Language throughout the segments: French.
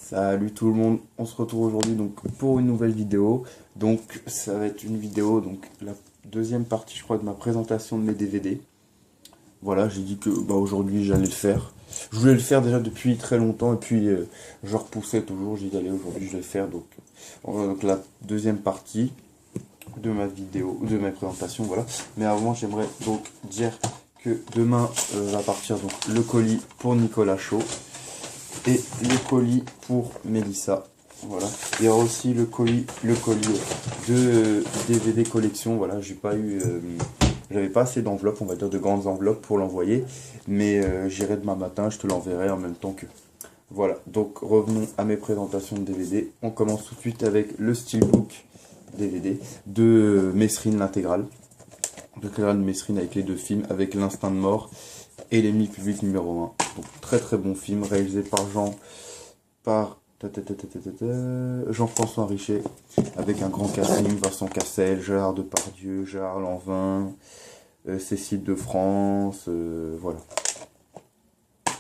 Salut tout le monde, on se retrouve aujourd'hui donc pour une nouvelle vidéo. Donc ça va être une vidéo, donc la deuxième partie je crois de ma présentation de mes DVD. Voilà, j'ai dit que aujourd'hui j'allais le faire. Je voulais le faire déjà depuis très longtemps et puis je repoussais toujours, j'ai dit allez aujourd'hui je vais le faire. Donc la deuxième partie de ma vidéo, de ma présentation, voilà. Mais avant j'aimerais donc dire que demain va partir donc le colis pour Nicolas Chaud et le colis pour Mélissa. Voilà. Il y aura aussi le colis de DVD collection. Voilà, j'avais pas assez d'enveloppes, on va dire de grandes enveloppes pour l'envoyer, mais j'irai demain matin, je te l'enverrai en même temps que. Voilà. Donc revenons à mes présentations de DVD. On commence tout de suite avec le Steelbook DVD de Mesrine l'intégrale. L'intégrale de Mesrine avec les deux films, avec L'Instinct de mort et L'ennemi public numéro 1. Donc, très très bon film réalisé par Jean-François Richet avec un grand casting, Vincent Cassel, Gérard Depardieu, Gérard Lanvin, Cécile de France, voilà.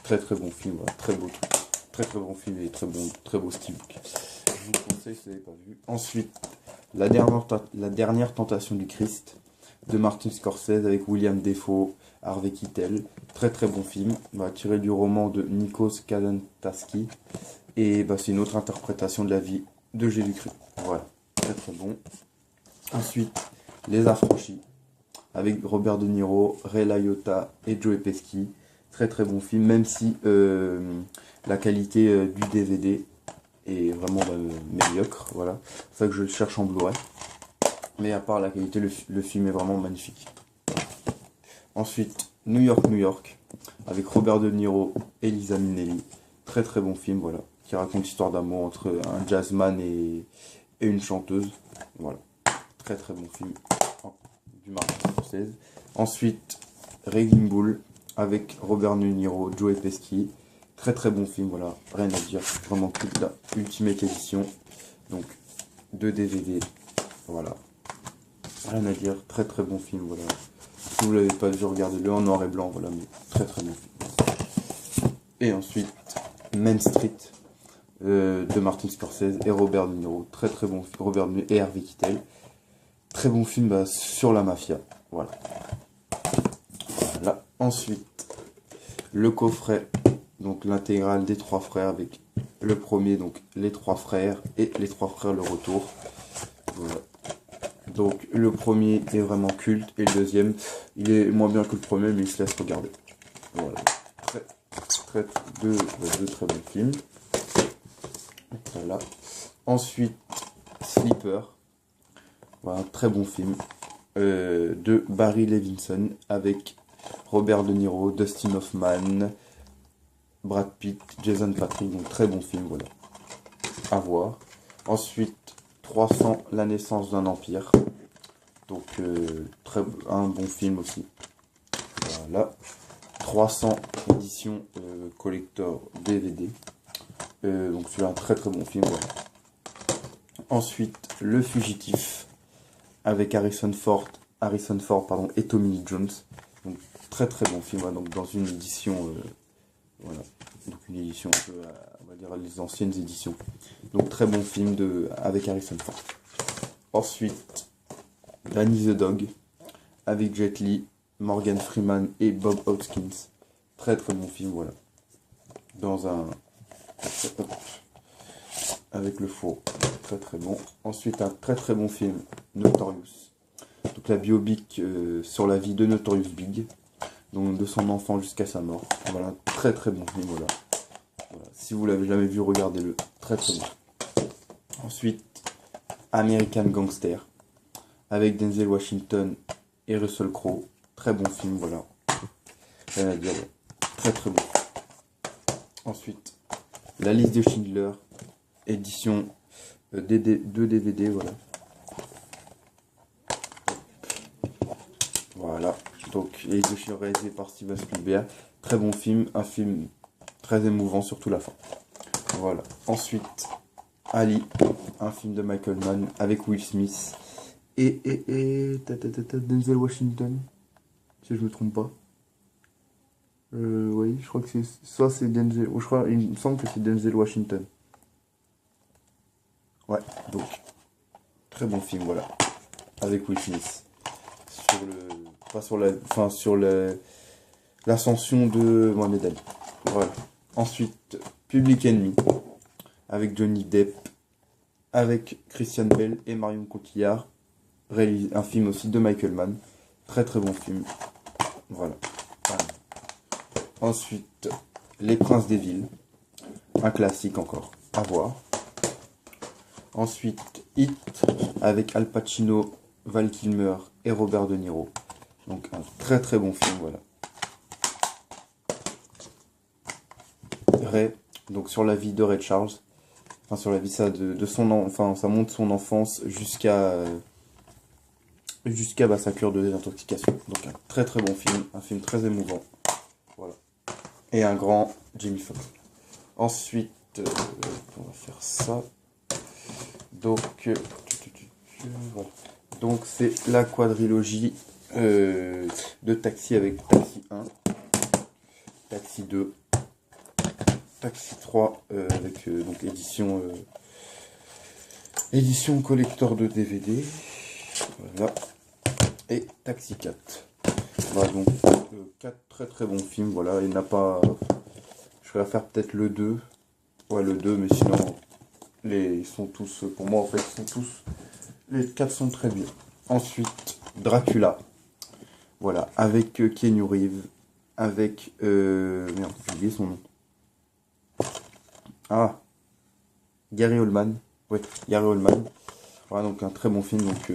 Très très bon film, voilà. Très beau truc. Très très bon film et très beau steelbook. Je vous le conseille si vous n'avez pas vu. Ensuite, la dernière tentation du Christ de Martin Scorsese avec William Dafoe, Harvey Keitel. Très très bon film, tiré du roman de Nikos Kazantzakis. Et c'est une autre interprétation de la vie de Jésus-Christ. Voilà, très très bon. Ensuite, Les Affranchis, avec Robert De Niro, Ray Liotta et Joe Pesci. Très très bon film, même si la qualité du DVD est vraiment médiocre. Voilà, c'est ça que je le cherche en Blu-ray. Mais à part la qualité, le film est vraiment magnifique. Ensuite, New York, New York, avec Robert De Niro et Liza Minnelli. Très très bon film, voilà, qui raconte l'histoire d'amour entre un jazzman et une chanteuse. Voilà, très très bon film du Martin Scorsese. Ensuite, Raging Bull, avec Robert De Niro, Joe Pesci. Très très bon film, voilà, rien à dire, vraiment toute la Ultimate Edition. Donc, 2 DVD, voilà. Rien à dire, très très bon film, voilà. Si vous l'avez pas vu, regardez-le en noir et blanc, voilà, mais très très bon film. Et ensuite, Main Street de Martin Scorsese et Robert De Niro, très très bon film, Robert De Niro et Harvey Keitel. Très bon film sur la mafia, voilà. Voilà. Ensuite, le coffret, donc l'intégrale des 3 frères avec le premier, donc les 3 frères et les 3 frères le retour. Voilà. Donc le premier est vraiment culte et le deuxième, il est moins bien que le premier mais il se laisse regarder. Voilà. Deux très bons films. Voilà. Ensuite, Sleeper. Voilà, très bon film. De Barry Levinson avec Robert De Niro, Dustin Hoffman, Brad Pitt, Jason Patrick. Donc très bon film, voilà. À voir. Ensuite, 300, la naissance d'un empire. Donc un bon film aussi. Voilà. 300 édition collector DVD. Donc c'est un très très bon film. Voilà. Ensuite, Le Fugitif avec Harrison Ford et Tommy Lee Jones. Donc très très bon film. Voilà, donc dans une édition, voilà. Donc une édition un peu, on va dire les anciennes éditions. Donc très bon film avec Harrison Ford. Ensuite, Danny the Dog avec Jet Li, Morgan Freeman et Bob Hoskins. Très très bon film, voilà. Avec le four. Très très bon. Ensuite, un très très bon film, Notorious. Donc la biopic sur la vie de Notorious Big. Donc de son enfant jusqu'à sa mort. Voilà, très très bon film, voilà. Si vous l'avez jamais vu, regardez-le. Très très bon. Ensuite, American Gangster. Avec Denzel Washington et Russell Crowe. Très bon film, voilà. Rien à dire, ouais. Très très bon. Ensuite, La liste de Schindler, édition 2 DVD, voilà. Voilà. Donc, La liste de Schindler réalisé par Steven Spielberg. Très bon film, un film très émouvant, surtout la fin. Voilà. Ensuite, Ali, un film de Michael Mann avec Will Smith et Denzel Washington, si je me trompe pas. Oui, je crois que c'est Denzel, ou je crois, il me semble que c'est Denzel Washington. Ouais, donc, très bon film, voilà. Avec Will Smith. Sur le... Pas sur la... Enfin, sur l'ascension de Mohamed Ali. Voilà. Ensuite, Public Enemy. Avec Johnny Depp. Avec Christian Bale et Marion Cotillard. Un film aussi de Michael Mann. Très très bon film. Voilà. Ensuite, Les Princes des Villes. Un classique encore. À voir. Ensuite, Hit. Avec Al Pacino, Val Kilmer et Robert De Niro. Donc un très très bon film, voilà. Ray, donc sur la vie de Ray Charles. Enfin sur la vie ça, de son enfin ça montre son enfance jusqu'à sa cure de désintoxication. Donc un très très bon film, un film très émouvant. Voilà. Et un grand Jamie Foxx. Ensuite, on va faire ça. Donc, voilà. Donc c'est la quadrilogie de Taxi avec Taxi 1, Taxi 2, Taxi 3 avec donc édition collector de DVD. Voilà. Et Taxi 4. Voilà, donc 4 très très bons films. Voilà, il n'y en a pas. Je vais faire peut-être le 2. Ouais, le 2, mais sinon, ils sont tous. Pour moi, en fait, ils sont tous. Les 4 sont très bien. Ensuite, Dracula. Voilà, avec Keanu Reeves. Avec. Merde, j'ai oublié son nom. Ah, Gary Oldman. Ouais, Gary Oldman. Voilà, donc un très bon film. Donc,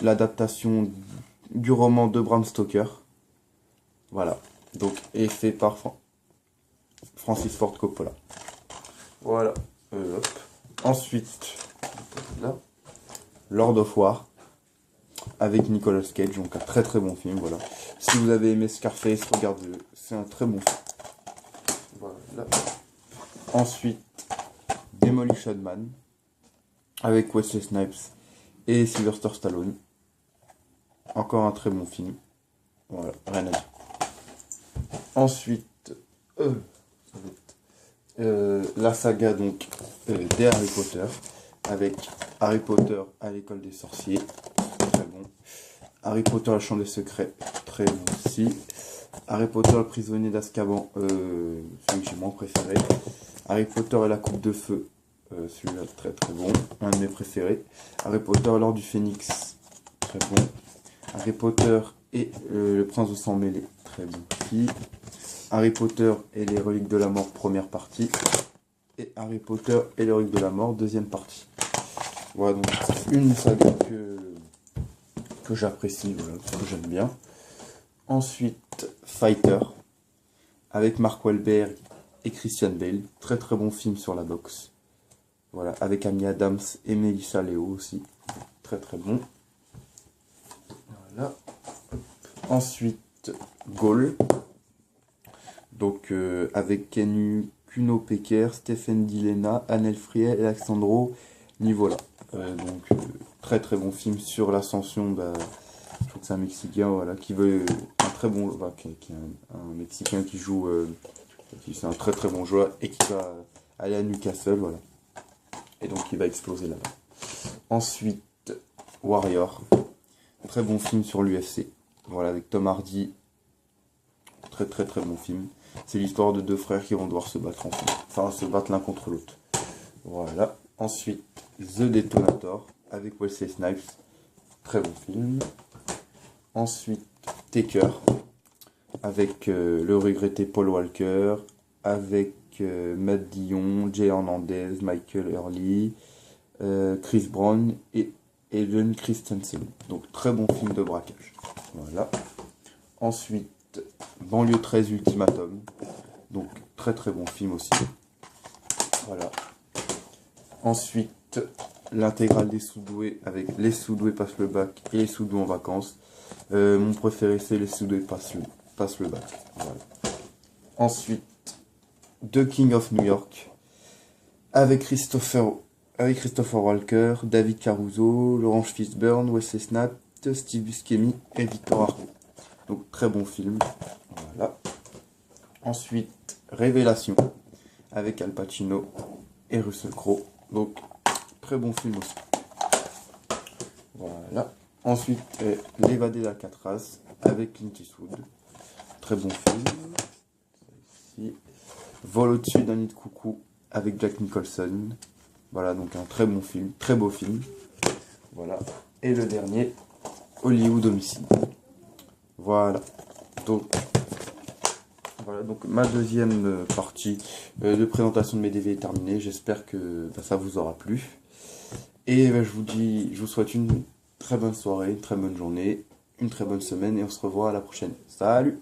l'adaptation du roman de Bram Stoker. Voilà. Donc, et fait par Francis Ford Coppola. Voilà. Hop. Ensuite, là, Lord of War. Avec Nicolas Cage. Donc, un très très bon film. Voilà. Si vous avez aimé Scarface, regardez-le. C'est un très bon film. Voilà. Ensuite, Demolition Man. Avec Wesley Snipes et Sylvester Stallone. Encore un très bon film. Voilà, rien à dire. Ensuite, la saga donc des Harry Potter. Avec Harry Potter à l'école des sorciers. Très bon. Harry Potter le champ des secrets. Très bon aussi. Harry Potter le prisonnier d'Azkaban. Celui que j'ai moins préféré. Harry Potter et la coupe de feu. Celui-là très très bon, un de mes préférés. Harry Potter l'ordre du Phénix, très bon. Harry Potter et le prince de sang mêlé, très bon aussi. Harry Potter et les reliques de la mort, première partie. Et Harry Potter et les reliques de la mort, deuxième partie. Voilà donc une saga que j'apprécie, voilà, que j'aime bien. Ensuite, Fighter, avec Mark Wahlberg et Christian Bale, très très bon film sur la boxe. Voilà, avec Amy Adams et Melissa Leo aussi. Très très bon. Voilà. Ensuite, Gaulle. Donc, avec Kuno Pecker, Stephen Dilena, Anel Friel et Alexandro Nivola. Donc, très très bon film sur l'ascension. Je trouve que c'est un Mexicain, voilà, qui veut un très bon. Qui est un Mexicain qui joue. C'est un très très bon joueur et qui va aller à Newcastle, voilà. Et donc il va exploser là-bas. Ensuite, Warrior. Très bon film sur l'UFC. Voilà, avec Tom Hardy. Très très très bon film. C'est l'histoire de deux frères qui vont devoir se battre ensemble. Enfin, se battre l'un contre l'autre. Voilà. Ensuite, The Detonator. Avec Wesley Snipes. Très bon film. Ensuite, Taker. Avec le regretté Paul Walker. Avec Matt Dillon, Jay Hernandez, Michael Early, Chris Brown et Ellen Christensen. Donc très bon film de braquage. Voilà. Ensuite, Banlieue 13 Ultimatum. Donc très très bon film aussi. Voilà. Ensuite, l'intégrale des Sous-doués avec Les Sous-doués passent le bac et Les Sous-doués en vacances. Mon préféré c'est Les Sous-doués passent le bac. Voilà. Ensuite, The King of New York avec Christopher Walker, David Caruso, Laurence Fishburne, Wesley Snipes, Steve Buscemi et Victor Argo. Donc très bon film. Voilà. Ensuite, Révélation avec Al Pacino et Russell Crowe. Donc très bon film aussi. Voilà. Ensuite, L'évadé d'Alcatraz avec Clint Eastwood. Très bon film. Ici. Vol au-dessus d'un nid de coucou avec Jack Nicholson. Voilà, donc un très bon film, très beau film. Voilà. Et le dernier, Hollywood Homicide. Voilà. Donc ma deuxième partie de présentation de mes DV est terminée. J'espère que ça vous aura plu. Et je vous souhaite une très bonne soirée, une très bonne journée, une très bonne semaine et on se revoit à la prochaine. Salut!